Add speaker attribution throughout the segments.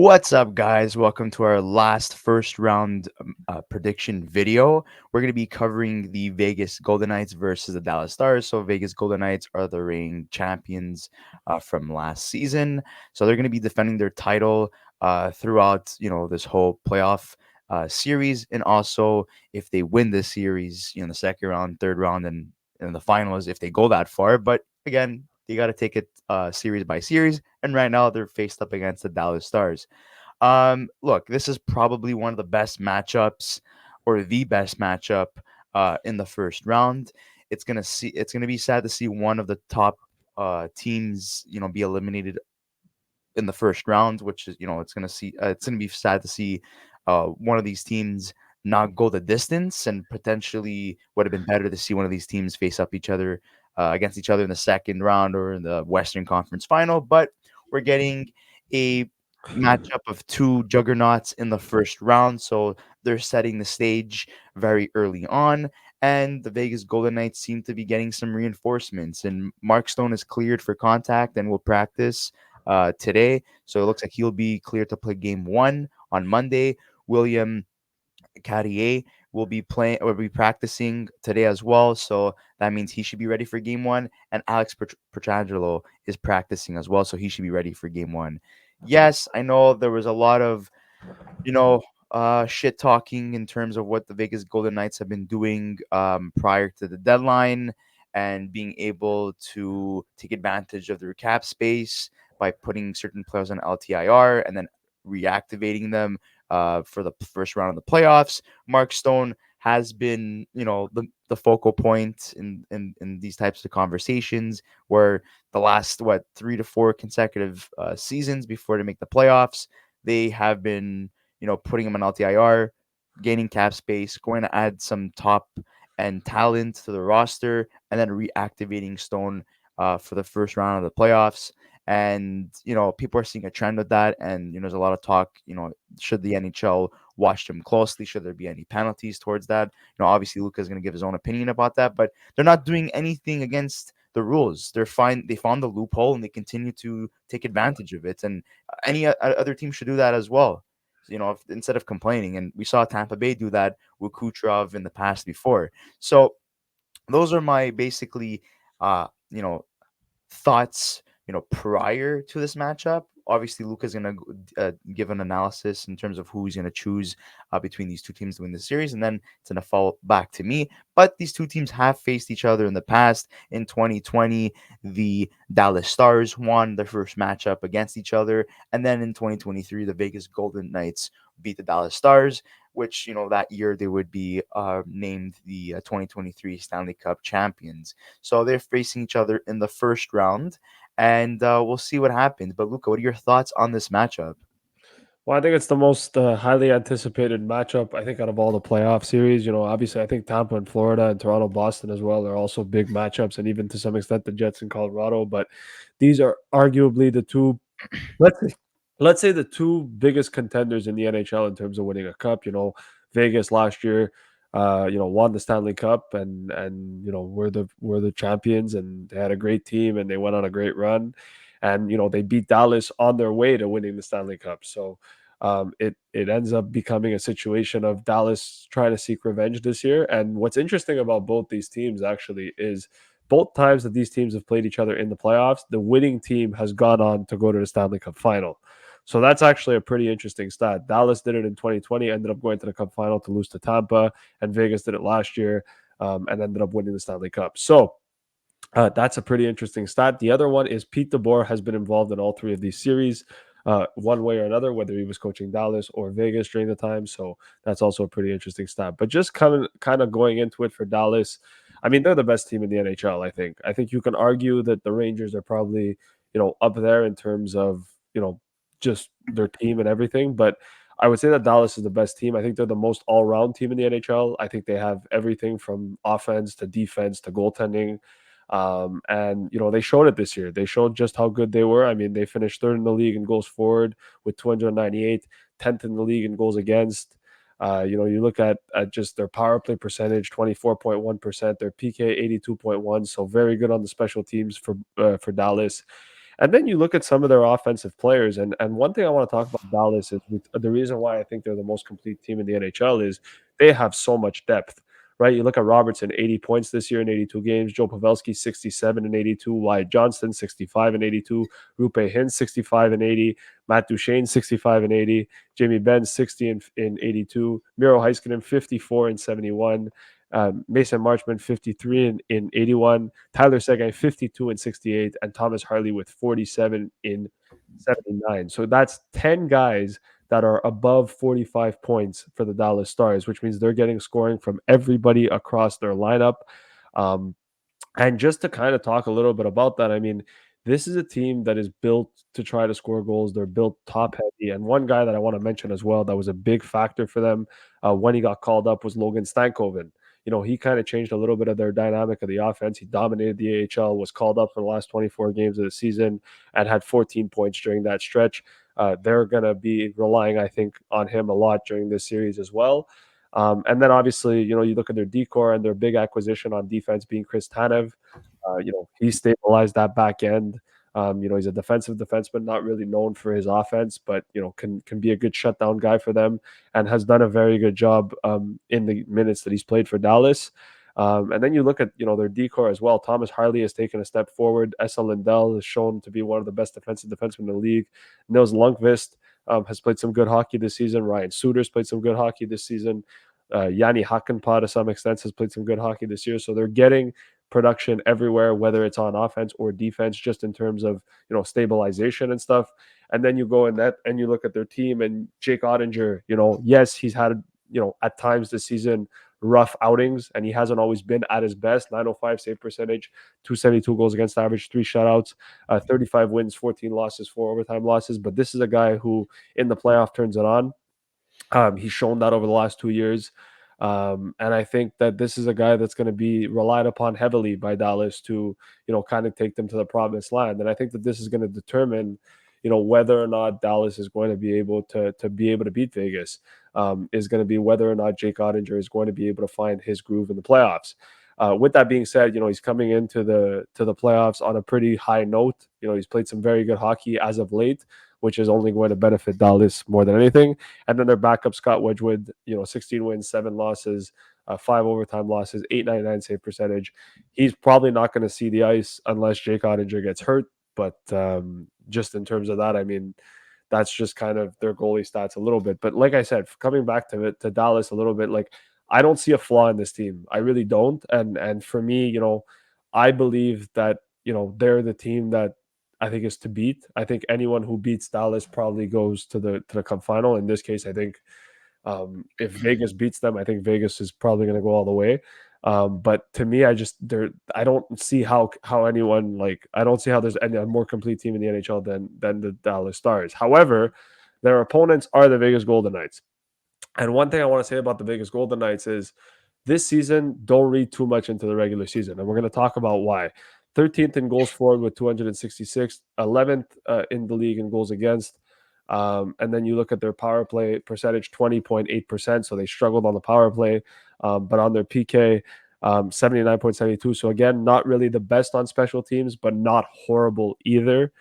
Speaker 1: What's up, guys? Welcome to our last first round prediction video. We're going to be covering the Vegas Golden Knights versus the Dallas Stars. So, Vegas Golden Knights are the reigning champions from last season. So, they're going to be defending their title throughout, this whole playoff series. And also, if they win this series, the second round, third round, and the finals, if they go that far. But again, you got to take it series by series. And right now, they're faced up against the Dallas Stars. Look, this is probably one of the best matchups or the best matchup in the first round. It's gonna be sad to see one of the top teams, be eliminated in the first round, which is, it's gonna be sad to see one of these teams not go the distance, and potentially would have been better to see one of these teams face up each other against each other in the second round or in the Western Conference Final. But we're getting a matchup of two juggernauts in the first round, so they're setting the stage very early on. And the Vegas Golden Knights seem to be getting some reinforcements. And Mark Stone is cleared for contact and will practice today. So it looks like he'll be cleared to play game one on Monday. William Carrier will be practicing today as well. So that means he should be ready for game one. And Alex Petrangelo is practicing as well. So he should be ready for game one. Yes, I know there was a lot of you know, shit talking in terms of what the Vegas Golden Knights have been doing prior to the deadline, and being able to take advantage of their cap space by putting certain players on LTIR and then reactivating them for the first round of the playoffs. Mark Stone has been, the focal point in these types of conversations, where the last, 3 to 4 consecutive seasons before they make the playoffs, they have been, putting him on LTIR, gaining cap space, going to add some top and talent to the roster, and then reactivating Stone for the first round of the playoffs. And people are seeing a trend with that, and there's a lot of talk. Should the NHL watch them closely? Should there be any penalties towards that? Obviously, Luca is going to give his own opinion about that, but they're not doing anything against the rules. They're fine. They found the loophole and they continue to take advantage of it. And any other team should do that as well. Instead of complaining. And we saw Tampa Bay do that with Kucherov in the past before. So those are my basically, uh, you know, thoughts, prior to this matchup. Obviously, Luca's going to give an analysis in terms of who he's going to choose between these two teams to win the series, and then it's going to fall back to me. But these two teams have faced each other in the past. In 2020, the Dallas Stars won their first matchup against each other, and then in 2023, the Vegas Golden Knights beat the Dallas Stars, which that year they would be named the 2023 Stanley Cup champions. So they're facing each other in the first round, and we'll see what happens. But Luca, what are your thoughts on this matchup?
Speaker 2: Well, I think it's the most highly anticipated matchup, I think, out of all the playoff series. Obviously, I think Tampa and Florida and Toronto, Boston as well are also big matchups, and even to some extent the Jets and Colorado. But these are arguably the two, let's say, let's say the two biggest contenders in the NHL in terms of winning a cup. Vegas last year, won the Stanley Cup, and we're the champions, and they had a great team, and they went on a great run, and they beat Dallas on their way to winning the Stanley Cup. So it ends up becoming a situation of Dallas trying to seek revenge this year. And what's interesting about both these teams actually is both times that these teams have played each other in the playoffs, the winning team has gone on to go to the Stanley Cup final. So that's actually a pretty interesting stat. Dallas did it in 2020, ended up going to the Cup final to lose to Tampa, and Vegas did it last year and ended up winning the Stanley Cup. So that's a pretty interesting stat. The other one is Pete DeBoer has been involved in all three of these series, one way or another, whether he was coaching Dallas or Vegas during the time. So that's also a pretty interesting stat. But just kind of going into it for Dallas, I mean, they're the best team in the NHL. I think you can argue that the Rangers are probably up there in terms of just their team and everything, but I would say that Dallas is the best team. I think they're the most all-round team in the NHL. I think they have everything from offense to defense to goaltending. And they showed it this year. They showed just how good they were. I mean, they finished third in the league in goals forward with 298, 10th in the league in goals against. You look at just their power play percentage, 24.1%, their PK 82.1, so very good on the special teams for Dallas. And then you look at some of their offensive players, and one thing I want to talk about Dallas is the reason why I think they're the most complete team in the NHL is they have so much depth. Right, you look at Robertson, 80 points this year in 82 games. Joe Pavelski, 67 and 82. Wyatt Johnston, 65 and 82. Rupe Hintz, 65 and 80. Matt Duchene, 65 and 80. Jamie Benn, 60 and 82. Miro Heiskanen, 54 and 71. Mason Marchman, 53 in 81. Tyler Seguin, 52 and 68. And Thomas Harley with 47 in 79. So that's 10 guys that are above 45 points for the Dallas Stars, which means they're getting scoring from everybody across their lineup. Um, and just to kind of talk a little bit about that, I mean, this is a team that is built to try to score goals. They're built top heavy. And one guy that I want to mention as well that was a big factor for them when he got called up was Logan Stankoven. He kind of changed a little bit of their dynamic of the offense. He dominated the AHL, was called up for the last 24 games of the season, and had 14 points during that stretch. They're going to be relying, I think, on him a lot during this series as well. And then obviously, you look at their decor and their big acquisition on defense being Chris Tanev. He stabilized that back end. He's a defensive defenseman, not really known for his offense, but can be a good shutdown guy for them, and has done a very good job in the minutes that he's played for Dallas. And then you look at their decor as well. Thomas Harley has taken a step forward. Esa Lindell is shown to be one of the best defensive defensemen in the league. Nils Lundqvist has played some good hockey this season. Ryan Suter's played some good hockey this season. Yanni Hakanpää, to some extent, has played some good hockey this year. So they're getting production everywhere, whether it's on offense or defense, just in terms of stabilization and stuff. And then you go in that and you look at their team, and Jake Ottinger, yes, he's had at times this season rough outings, and he hasn't always been at his best. 905 save percentage, 272 goals against average, 3 shutouts, 35 wins, 14 losses, 4 overtime losses. But this is a guy who in the playoff turns it on. He's shown that over the last 2 years. And I think that this is a guy that's going to be relied upon heavily by Dallas to, kind of take them to the promised land. And I think that this is going to determine, whether or not Dallas is going to be able to beat Vegas. Is going to be whether or not Jake Ottinger is going to be able to find his groove in the playoffs. With that being said, he's coming into the playoffs on a pretty high note. He's played some very good hockey as of late, which is only going to benefit Dallas more than anything. And then their backup, Scott Wedgwood, 16 wins, 7 losses, 5 overtime losses, 899 save percentage. He's probably not going to see the ice unless Jake Ottinger gets hurt. But just in terms of that, I mean, that's just kind of their goalie stats a little bit. But like I said, coming back to it, to Dallas a little bit, like I don't see a flaw in this team. I really don't. And for me, I believe that, they're the team that I think is to beat. I think anyone who beats Dallas probably goes to the cup final. In this case, I think if Vegas beats them, I think Vegas is probably going to go all the way. But to me, I don't see how anyone, like, I don't see how there's any a more complete team in the NHL than the Dallas Stars. However, their opponents are the Vegas Golden Knights. And one thing I want to say about the Vegas Golden Knights is this season, don't read too much into the regular season. And we're going to talk about why. 13th in goals forward with 266, 11th in the league in goals against. And then you look at their power play percentage, 20.8%. So they struggled on the power play, but on their PK, 79.72. So again, not really the best on special teams, but not horrible either.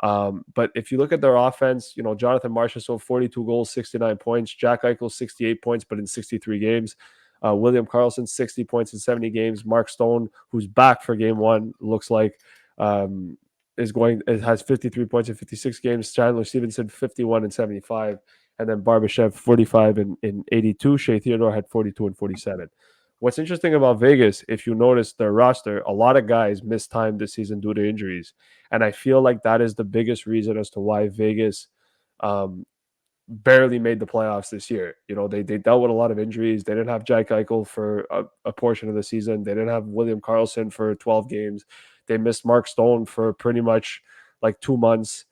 Speaker 2: But if you look at their offense, Jonathan Marchessault, 42 goals, 69 points. Jack Eichel, 68 points, but in 63 games. William Karlsson, 60 points in 70 games. Mark Stone, who's back for game 1, looks like has 53 points in 56 games. Chandler Stevenson, 51 and 75. And then Barbashev, 45 in 82. Shea Theodore had 42 and 47. What's interesting about Vegas, if you notice their roster, a lot of guys missed time this season due to injuries. And I feel like that is the biggest reason as to why Vegas barely made the playoffs this year. They dealt with a lot of injuries. They didn't have Jack Eichel for a portion of the season. They didn't have William Karlsson for 12 games. They missed Mark Stone for pretty much like 2 months.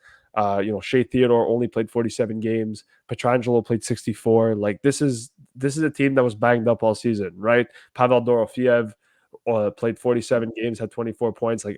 Speaker 2: Shea Theodore only played 47 games. Pietrangelo played 64. Like this is a team that was banged up all season, right? Pavel Dorofeev played 47 games, had 24 points. Like,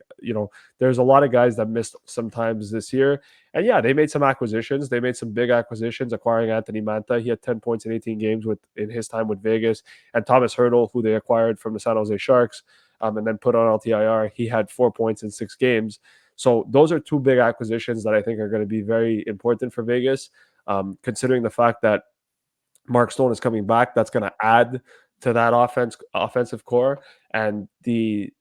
Speaker 2: there's a lot of guys that missed sometimes this year. And yeah, they made some acquisitions. They made some big acquisitions, acquiring Anthony Mantha. He had 10 points in 18 games in his time with Vegas. And Thomas Hertl, who they acquired from the San Jose Sharks, and then put on LTIR. He had 4 points in 6 games. So those are two big acquisitions that I think are going to be very important for Vegas, considering the fact that Mark Stone is coming back. That's going to add to that offensive core, and the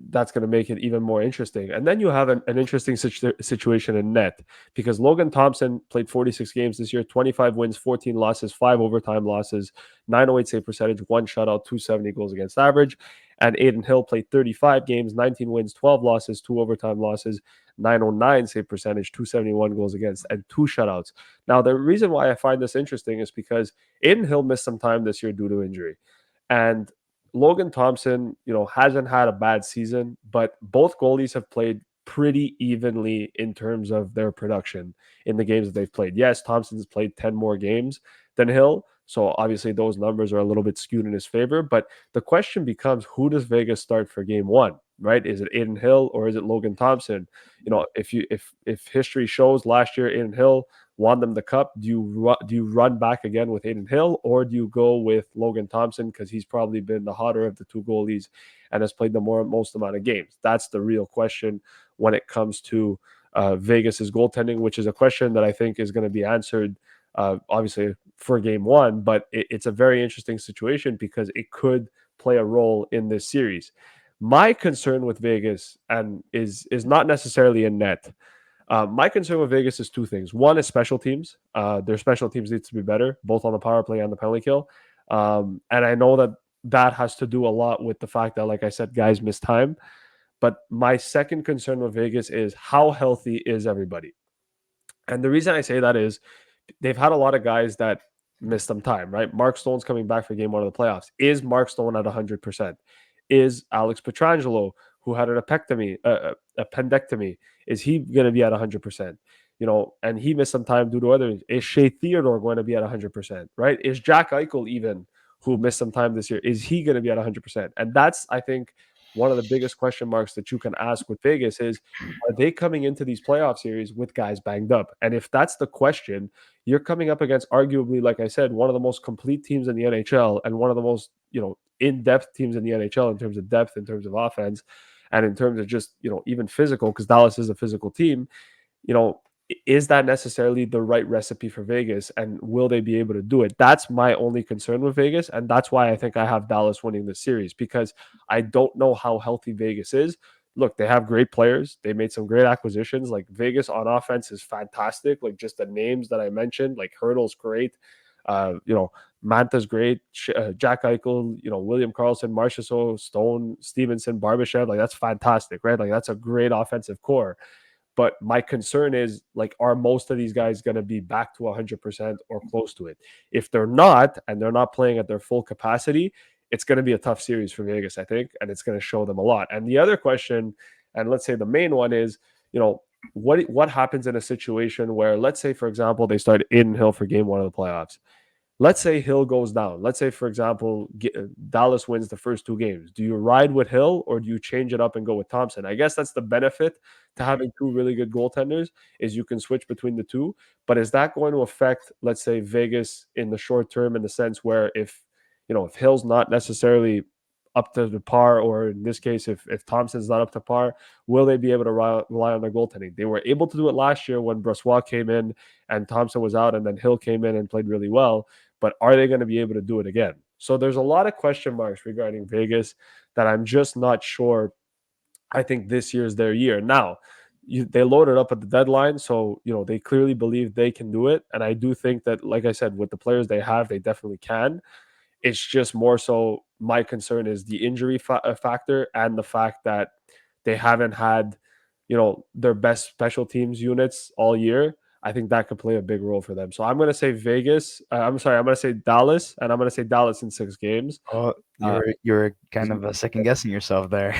Speaker 2: that's going to make it even more interesting. And then you have an interesting situation in net, because Logan Thompson played 46 games this year, 25 wins, 14 losses, 5 overtime losses, 908 save percentage, 1 shutout, 270 goals against average. And Aiden Hill played 35 games, 19 wins, 12 losses, 2 overtime losses, 909 save percentage, 271 goals against, and 2 shutouts. Now, the reason why I find this interesting is because Aiden Hill missed some time this year due to injury. And Logan Thompson, hasn't had a bad season, but both goalies have played pretty evenly in terms of their production in the games that they've played. Yes, Thompson's played 10 more games than Hill. So obviously those numbers are a little bit skewed in his favor. But the question becomes, who does Vegas start for game one? Right? Is it Aiden Hill or is it Logan Thompson? If history shows last year Aiden Hill won them the cup, do you run back again with Aiden Hill, or do you go with Logan Thompson because he's probably been the hotter of the two goalies and has played the most amount of games? That's the real question when it comes to Vegas's goaltending, which is a question that I think is going to be answered obviously for game one, but it's a very interesting situation because it could play a role in this series. My concern with Vegas and is not necessarily in net. My concern with Vegas is two things. One is special teams. Their special teams needs to be better, both on the power play and the penalty kill. And I know that has to do a lot with the fact that, like I said, guys miss time. But my second concern with Vegas is how healthy is everybody? And the reason I say that is they've had a lot of guys that missed some time, right? Mark Stone's coming back for game one of the playoffs. Is Mark Stone at 100%? Is Alex Petrangelo, who had an appendectomy, is he going to be at 100%? And he missed some time due to others. Is Shea Theodore going to be at 100%, right? Is Jack Eichel, even, who missed some time this year, is he going to be at 100%? And that's, I think, one of the biggest question marks that you can ask with Vegas is, are they coming into these playoff series with guys banged up? And if that's the question, you're coming up against arguably, like I said, one of the most complete teams in the NHL and one of the most, in-depth teams in the NHL in terms of depth, in terms of offense, and in terms of just, even physical, because Dallas is a physical team. you know, is that necessarily the right recipe for Vegas, and will they be able to do it? That's my only concern with Vegas, and that's why I think I have Dallas winning this series, because I don't know how healthy Vegas is. Look, they have great players. They made some great acquisitions. Like, Vegas on offense is fantastic. Like, just the names that I mentioned, like Hurdle's great. Manta's great. Jack Eichel, William Karlsson, Marchessault, Stone, Stevenson, Barbashev. Like, that's fantastic, right? Like, that's a great offensive core. But my concern is, like, are most of these guys going to be back to 100% or close to it? If they're not, and they're not playing at their full capacity, it's going to be a tough series for Vegas, I think, and it's going to show them a lot. And the other question, and let's say the main one, is, what happens in a situation where, let's say, for example, they start in Hill for game one of the playoffs. Let's say Hill goes down. Let's say, for example, Dallas wins the first two games. Do you ride with Hill, or do you change it up and go with Thompson? I guess that's the benefit to having two really good goaltenders, is you can switch between the two. But is that going to affect, let's say, Vegas in the short term, in the sense where if Hill's not necessarily up to the par, or in this case, if Thompson's not up to par, will they be able to rely on their goaltending? They were able to do it last year when Brossoit came in and Thompson was out, and then Hill came in and played really well. But are they going to be able to do it again? So there's a lot of question marks regarding Vegas that I'm just not sure. I think this year is their year. Now, they loaded up at the deadline, so they clearly believe they can do it. And I do think that, like I said, with the players they have, they definitely can. It's just more so, my concern is the injury factor, and the fact that they haven't had, their best special teams units all year. I think that could play a big role for them. So I'm going to say Vegas. I'm sorry, I'm going to say Dallas, and I'm going to say Dallas in 6 games.
Speaker 1: Oh,
Speaker 2: Uh,
Speaker 1: you're kind of second guessing yourself there.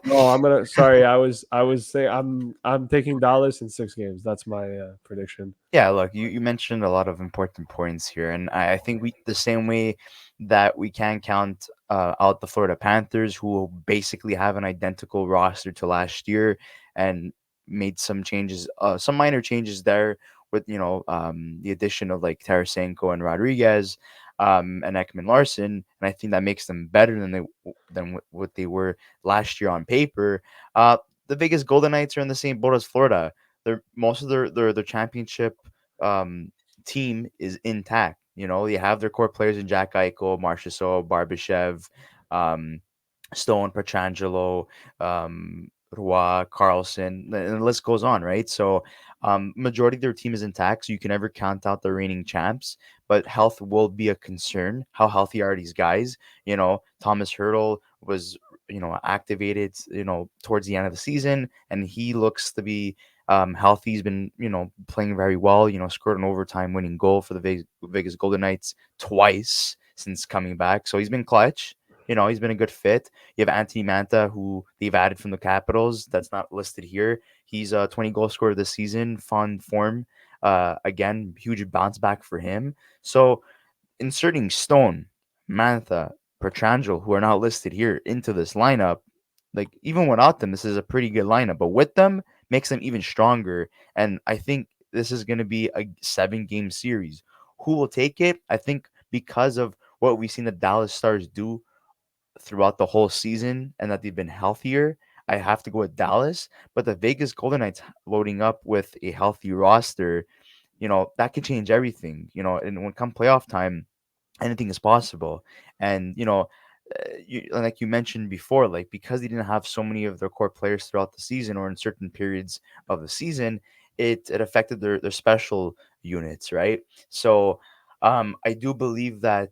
Speaker 2: no, I'm gonna. Sorry, I was saying I'm taking Dallas in 6 games. That's my prediction.
Speaker 1: Yeah, look, you mentioned a lot of important points here, and I think we the same way that we can count out the Florida Panthers, who basically have an identical roster to last year, and made some changes, some minor changes there with the addition of like Tarasenko and Rodriguez, and Ekman Larson, and I think that makes them better than what they were last year on paper. the Vegas Golden Knights are in the same boat as Florida. Most of their championship um, team is intact. They have their core players in Jack Eichel, Marchessault, Barbashev, um, Stone, Petrangelo, Roy, Carlson, and the list goes on, right? So, majority of their team is intact, so you can never count out the reigning champs. But health will be a concern. How healthy are these guys? Thomas Hurdle was, activated, towards the end of the season, and he looks to be healthy. He's been, playing very well. Scored an overtime winning goal for the Vegas Golden Knights twice since coming back. So he's been clutch. He's been a good fit. You have Anthony Manta, who they've added from the Capitals. That's not listed here. He's a 20 goal scorer this season, fun form. Again, huge bounce back for him. So inserting Stone, Mantha, Petrangelo, who are not listed here, into this lineup, like even without them, this is a pretty good lineup. But with them, makes them even stronger. And I think this is going to be a 7-game series. Who will take it? I think because of what we've seen the Dallas Stars do throughout the whole season and that they've been healthier, I have to go with Dallas. But the Vegas Golden Knights loading up with a healthy roster, that could change everything. And when come playoff time, anything is possible. And like you mentioned before, like because they didn't have so many of their core players throughout the season or in certain periods of the season, it affected their special units, right? So I do believe that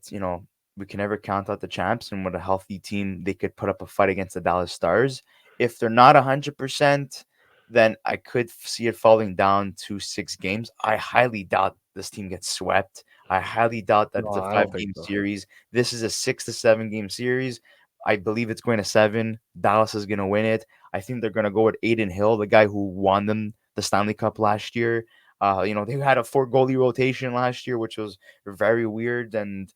Speaker 1: we can never count out the champs, and with a healthy team they could put up a fight against the Dallas Stars. If they're not 100%, then I could see it falling down to 6 games. I highly doubt this team gets swept. I highly doubt that
Speaker 2: No,
Speaker 1: it's a
Speaker 2: I don't think
Speaker 1: five-game
Speaker 2: so.
Speaker 1: series. This is a 6 to 7 game series. I believe it's going to 7. Dallas is going to win it. I think they're going to go with Aiden Hill, the guy who won them the Stanley Cup last year. They had a 4 goalie rotation last year, which was very weird. And,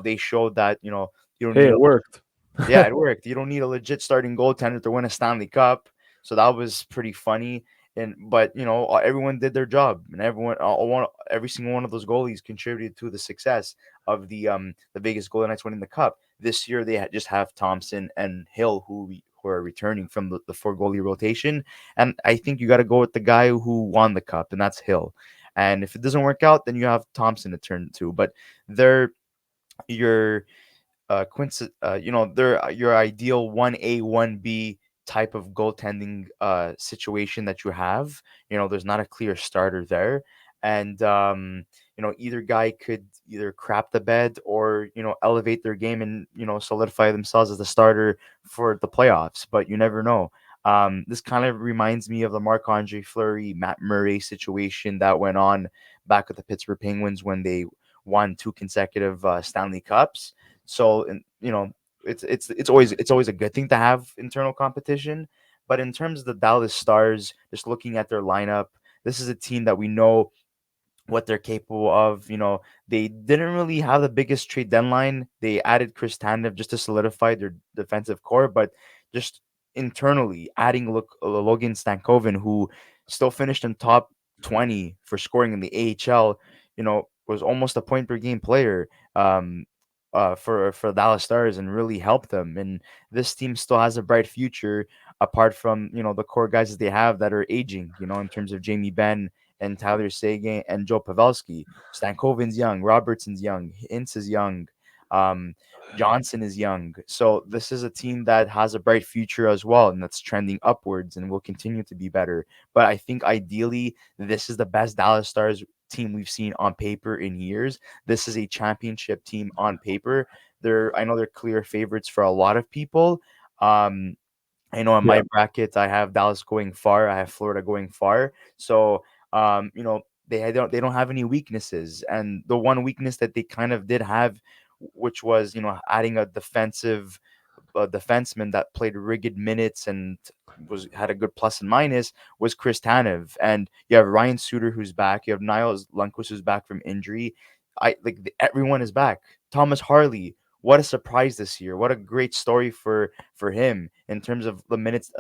Speaker 1: they showed that, you don't
Speaker 2: Hey,
Speaker 1: need a
Speaker 2: it worked.
Speaker 1: yeah, it worked. You don't need a legit starting goaltender to win a Stanley Cup. So that was pretty funny. But everyone did their job, and every single one of those goalies contributed to the success of the Vegas Golden Knights winning the cup. This year they just have Thompson and Hill who are returning from the 4 goalie rotation, and I think you got to go with the guy who won the cup, and that's Hill. And if it doesn't work out, then you have Thompson to turn to. But they're your they're your ideal 1A, 1B type of goaltending situation that you have. There's not a clear starter there. And, either guy could either crap the bed or, elevate their game and, solidify themselves as the starter for the playoffs, but you never know. This kind of reminds me of the Marc Andre Fleury, Matt Murray situation that went on back with the Pittsburgh Penguins when they won 2 consecutive Stanley Cups. So, and it's always a good thing to have internal competition. But in terms of the Dallas Stars, just looking at their lineup, this is a team that we know what they're capable of. They didn't really have the biggest trade deadline. They added Chris Tanev just to solidify their defensive core, but just internally adding Logan Stankoven, who still finished in top 20 for scoring in the AHL, was almost a point per game player for Dallas Stars and really helped them. And this team still has a bright future apart from, the core guys that they have that are aging, in terms of Jamie Benn and Tyler Seguin and Joe Pavelski. Stankoven's young, Robertson's young, Hintz is young, um, Johnson is young. So this is a team that has a bright future as well, and that's trending upwards and will continue to be better. But I think ideally, this is the best Dallas Stars team we've seen on paper in years. This is a championship team on paper. I know they're clear favorites for a lot of people. Um, I know in
Speaker 2: Yeah.
Speaker 1: my bracket I have Dallas going far. I have Florida going far. So they don't have any weaknesses, and the one weakness that they kind of did have, which was adding a defenseman that played rigid minutes and was had a good plus and minus, was Chris Tanev. And you have Ryan Suter who's back. You have Niles Lundqvist who's back from injury. Everyone is back. Thomas Harley, what a surprise this year! What a great story for him in terms of the minutes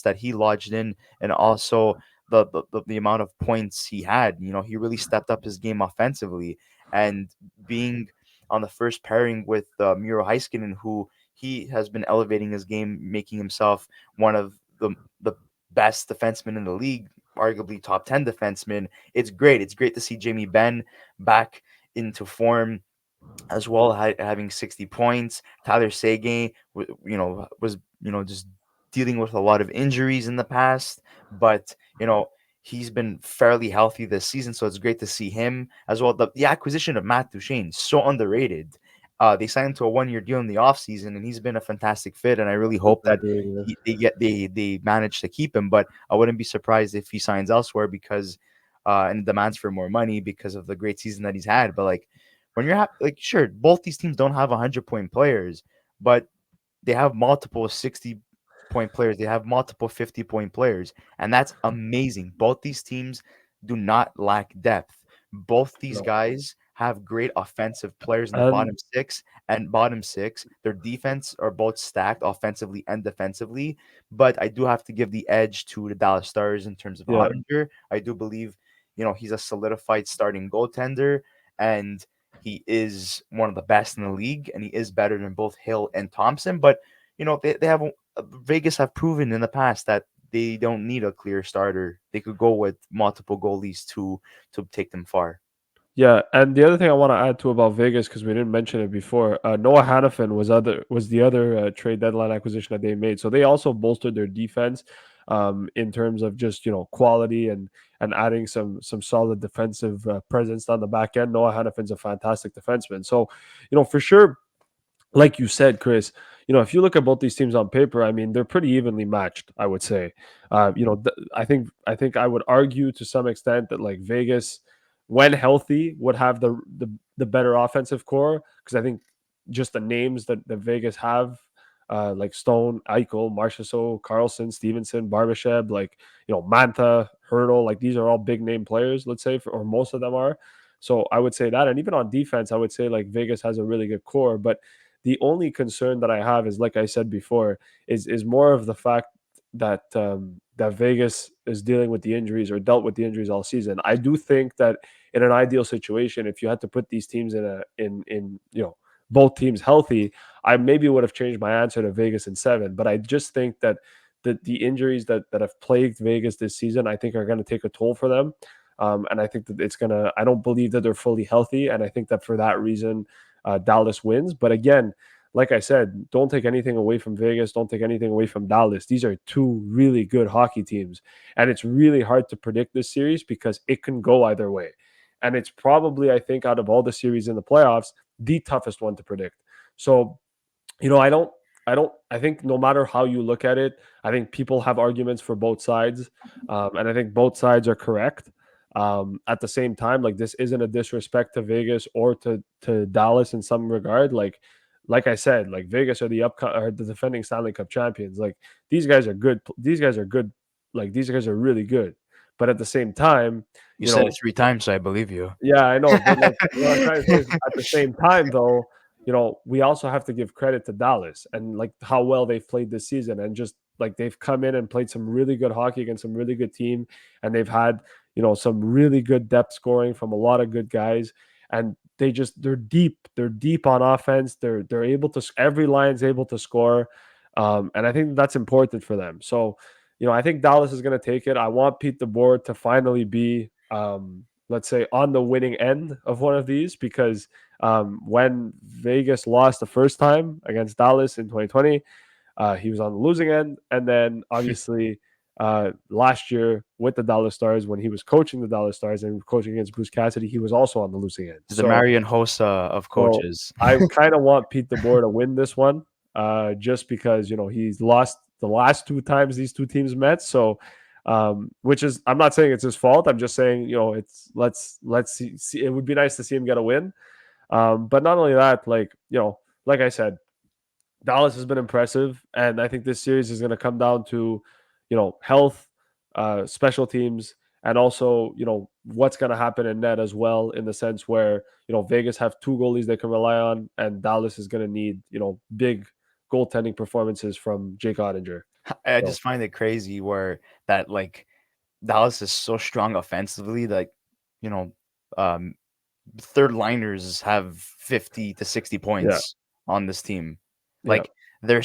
Speaker 1: that he lodged in, and also the amount of points he had. He really stepped up his game offensively, and being on the first pairing with Miro Heiskanen, who he has been elevating his game, making himself one of the best defenseman in the league, arguably top 10 defenseman. It's great. It's great to see Jamie Benn back into form as well, having 60 points. Tyler Seguin, was just dealing with a lot of injuries in the past, but he's been fairly healthy this season, so it's great to see him as well. The acquisition of Matt Duchene, so underrated. They signed him to a 1-year deal in the offseason, and he's been a fantastic fit. And I really hope
Speaker 2: I
Speaker 1: that
Speaker 2: agree. Yeah.
Speaker 1: they manage to keep him. But I wouldn't be surprised if he signs elsewhere because and demands for more money because of the great season that he's had. But like when like sure, both these teams don't have 100-point players, but they have multiple 60-point players. They have multiple 50-point players, and that's amazing. Both these teams do not lack depth. Both these
Speaker 2: No.
Speaker 1: guys have great offensive players in the
Speaker 2: And
Speaker 1: bottom six. Their defense are both stacked offensively and defensively, but I do have to give the edge to the Dallas Stars in terms of
Speaker 2: yeah,
Speaker 1: Ottinger. I do believe, he's a solidified starting goaltender, and he is one of the best in the league, and he is better than both Hill and Thompson. But they have Vegas have proven in the past that they don't need a clear starter. They could go with multiple goalies to take them far.
Speaker 2: yeah, and the other thing I want to add to about Vegas because we didn't mention it before, Noah Hannafin was the other trade deadline acquisition that they made. So they also bolstered their defense in terms of just quality and adding some solid defensive presence on the back end. Noah Hannafin's a fantastic defenseman. So for sure, like you said, Chris, if you look at both these teams on paper, I mean, they're pretty evenly matched, I would say. I think I would argue to some extent that like Vegas, when healthy, would have the better offensive core because I think just the names that Vegas have, like Stone, Eichel, Marchessault, Carlson, Stevenson, Barbashev, like Manta, Hurdle, like these are all big name players. Let's say, or most of them are. So I would say that, and even on defense, I would say like Vegas has a really good core, but the only concern that I have is, like I said before, is more of the fact that that Vegas is dealing with the injuries or dealt with the injuries all season. I do think that in an ideal situation, if you had to put these teams in both teams healthy, I maybe would have changed my answer to Vegas in 7. But I just think that the injuries that have plagued Vegas this season, I think are going to take a toll for them. And I think that it's gonna. I don't believe that they're fully healthy, and I think that for that reason, Dallas wins. But again, like I said, don't take anything away from Vegas. Don't take anything away from Dallas. These are two really good hockey teams. And it's really hard to predict this series because it can go either way. And it's probably, I think, out of all the series in the playoffs, the toughest one to predict. So I think no matter how you look at it, I think people have arguments for both sides, and I think both sides are correct. At the same time, like this isn't a disrespect to Vegas or to Dallas in some regard. Like I said, like Vegas are the defending Stanley Cup champions. Like these guys are good. These guys are good. Like these guys are really good. But at the same time,
Speaker 1: You
Speaker 2: you
Speaker 1: said it
Speaker 2: know,
Speaker 1: 3 times, so I believe you.
Speaker 2: yeah, I know, but like what I'm trying to say is at the same time though, we also have to give credit to Dallas and like how well they've played this season and just like they've come in and played some really good hockey against some really good team and they've had, some really good depth scoring from a lot of good guys and they're deep. They're deep on offense. They're able to every line's able to score. And I think that's important for them. So, I think Dallas is going to take it. I want Pete DeBoer to finally be let's say on the winning end of one of these because when Vegas lost the first time against Dallas in 2020, he was on the losing end, and then obviously last year with the Dallas Stars when he was coaching the Dallas Stars and coaching against Bruce Cassidy, he was also on the losing end.
Speaker 1: He's the
Speaker 2: So
Speaker 1: Marion Hossa of
Speaker 2: so
Speaker 1: coaches.
Speaker 2: I kind of want Pete DeBoer to win this one, just because he's lost the last 2 times these two teams met. So, which is I'm not saying it's his fault. I'm just saying it's let's see. It would be nice to see him get a win. But not only that, like like I said, Dallas has been impressive, and I think this series is going to come down to, health, special teams, and also what's going to happen in net as well. In the sense where Vegas have two goalies they can rely on, and Dallas is going to need big goaltending performances from Jake Ottinger.
Speaker 1: I
Speaker 2: So
Speaker 1: just find it crazy where that like Dallas is so strong offensively, like you know, um, third liners have 50 to 60
Speaker 2: yeah,
Speaker 1: points on this team.
Speaker 2: yeah,
Speaker 1: Like they're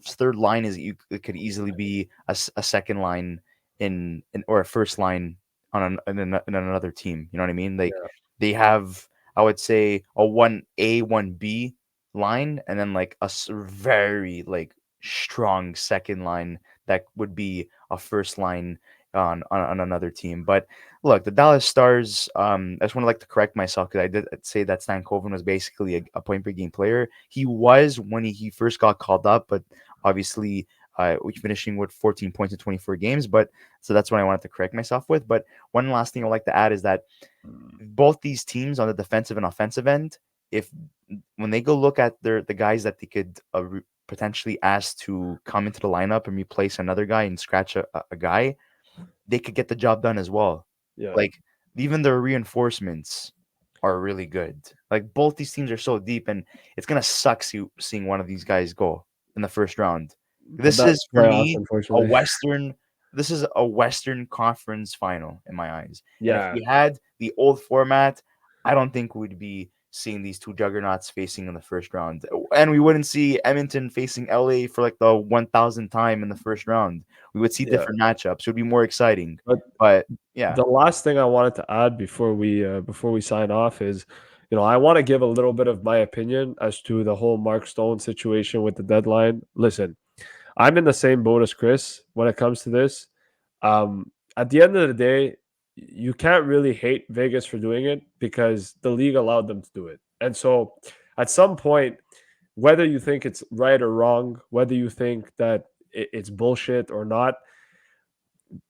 Speaker 1: third line is it could easily be a second line in or a first line in another team. You know what I mean? Like
Speaker 2: Yeah.
Speaker 1: they have, I would say, a 1A 1B line, and then like very like strong second line that would be a first line on another team. But look, the Dallas Stars. I just want to like to correct myself because I did say that Stan Coven was basically a point per game player. He was when he first got called up, but obviously, we finishing with 14 points in 24 games. But so that's what I wanted to correct myself with. But one last thing I'd like to add is that both these teams on the defensive and offensive end, if when they go look at the guys that they could potentially ask to come into the lineup and replace another guy and scratch a guy, they could get the job done as well.
Speaker 2: Yeah.
Speaker 1: Like even their reinforcements are really good. Like both these teams are so deep, and it's gonna suck seeing one of these guys go in the first round.
Speaker 2: But
Speaker 1: This
Speaker 2: that's
Speaker 1: is for
Speaker 2: playoffs,
Speaker 1: me a
Speaker 2: unfortunately.
Speaker 1: Western. This is a Western Conference final in my eyes. And if
Speaker 2: Yeah.
Speaker 1: we had the old format, I don't think we'd be seeing these two juggernauts facing in the first round, and we wouldn't see Edmonton facing LA for like the 1,000th time in the first round. We would see
Speaker 2: Yeah.
Speaker 1: different matchups. It would be more exciting.
Speaker 2: But
Speaker 1: But yeah,
Speaker 2: the last thing I wanted to add before we sign off is, I want to give a little bit of my opinion as to the whole Mark Stone situation with the deadline. Listen, I'm in the same boat as Chris when it comes to this. At the end of the day, you can't really hate Vegas for doing it because the league allowed them to do it. And so at some point, whether you think it's right or wrong, whether you think that it's bullshit or not,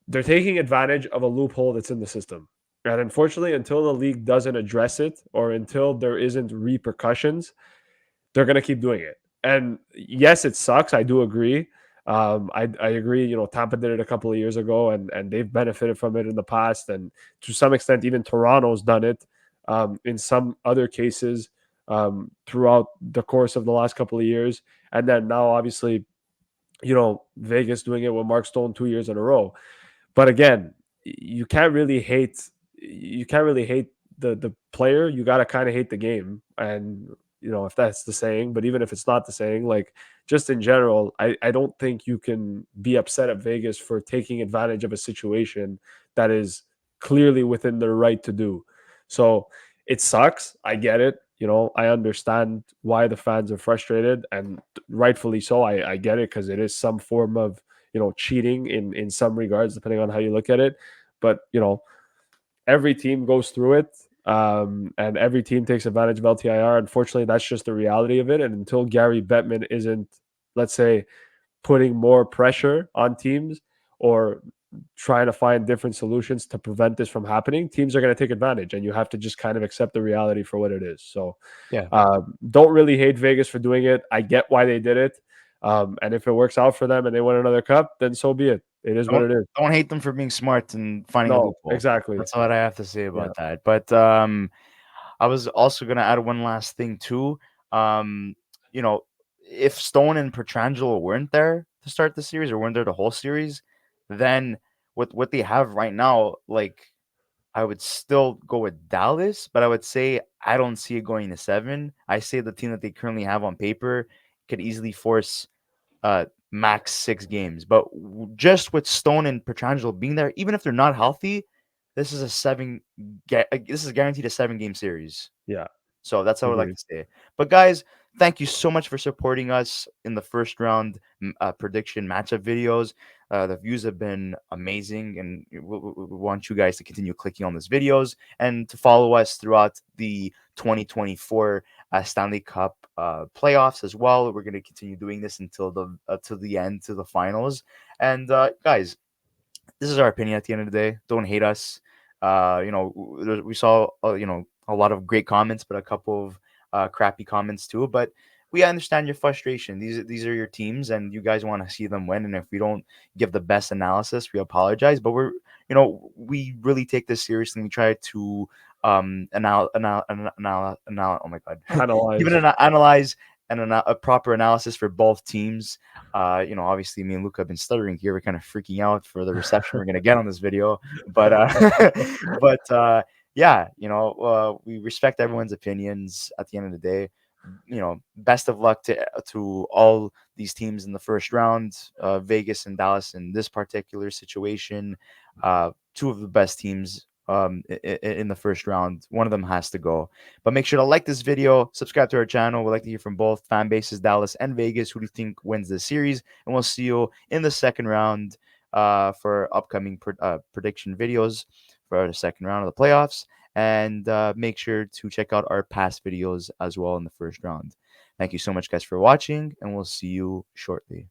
Speaker 2: they're taking advantage of a loophole that's in the system. And unfortunately, until the league doesn't address it or until there isn't repercussions, they're going to keep doing it. And yes, it sucks. I do agree. I agree. Tampa did it a couple of years ago, and they've benefited from it in the past, and to some extent, even Toronto's done it in some other cases throughout the course of the last couple of years. And then now, obviously, Vegas doing it with Mark Stone 2 years in a row. But again, you can't really hate the player. You got to kind of hate the game. And if that's the saying, but even if it's not the saying, like just in general, I don't think you can be upset at Vegas for taking advantage of a situation that is clearly within their right to do. So it sucks. I get it. I understand why the fans are frustrated, and rightfully so. I get it because it is some form of cheating in some regards, depending on how you look at it. But every team goes through it, and every team takes advantage of LTIR. Unfortunately, that's just the reality of it. And until Gary Bettman isn't, let's say, putting more pressure on teams or trying to find different solutions to prevent this from happening, teams are going to take advantage, and you have to just kind of accept the reality for what it is. So
Speaker 1: yeah.
Speaker 2: don't really hate Vegas for doing it. I get why they did it. And if it works out for them and they win another cup, then so be it. It is what
Speaker 1: Don't
Speaker 2: it is.
Speaker 1: don't hate them for being smart and finding a
Speaker 2: No,
Speaker 1: loophole.
Speaker 2: exactly.
Speaker 1: That's what I have to say
Speaker 2: Yeah.
Speaker 1: about that. But I was also gonna add one last thing too. Um, you know, if Stone and Petrangelo weren't there to start the series or weren't there the whole series, then with what they have right now, like I would still go with Dallas, but I would say I don't see it going to seven. I say the team that they currently have on paper could easily force max 6 games. But just with Stone and Petrangelo being there, even if they're not healthy, this is a this is guaranteed a 7 game series.
Speaker 2: Yeah.
Speaker 1: So that's how I would like
Speaker 2: Agreed.
Speaker 1: to say. But guys, thank you so much for supporting us in the first round prediction matchup videos. The views have been amazing, and we want you guys to continue clicking on these videos and to follow us throughout the 2024 Stanley Cup playoffs as well. We're going to continue doing this until the end, to the finals. And guys, this is our opinion at the end of the day. Don't hate us. We saw a lot of great comments, but a couple of crappy comments too. But we understand your frustration. These are your teams, and you guys want to see them win. And if we don't give the best analysis, we apologize. But we really take this seriously. And we try to oh my god, even
Speaker 2: Analyze.
Speaker 1: analyze and a proper analysis for both teams. Obviously, me and Luca have been stuttering here. We're kind of freaking out for the reception we're gonna get on this video, but but yeah, we respect everyone's opinions at the end of the day. best of luck to all these teams in the first round. Vegas and Dallas in this particular situation, two of the best teams in the first round. One of them has to go. But make sure to like this video, subscribe to our channel. We'd like to hear from both fan bases, Dallas and Vegas. Who do you think wins this series? And we'll see you in the second round for upcoming prediction videos for the second round of the playoffs. And make sure to check out our past videos as well in the first round. Thank you so much, guys, for watching, and we'll see you shortly.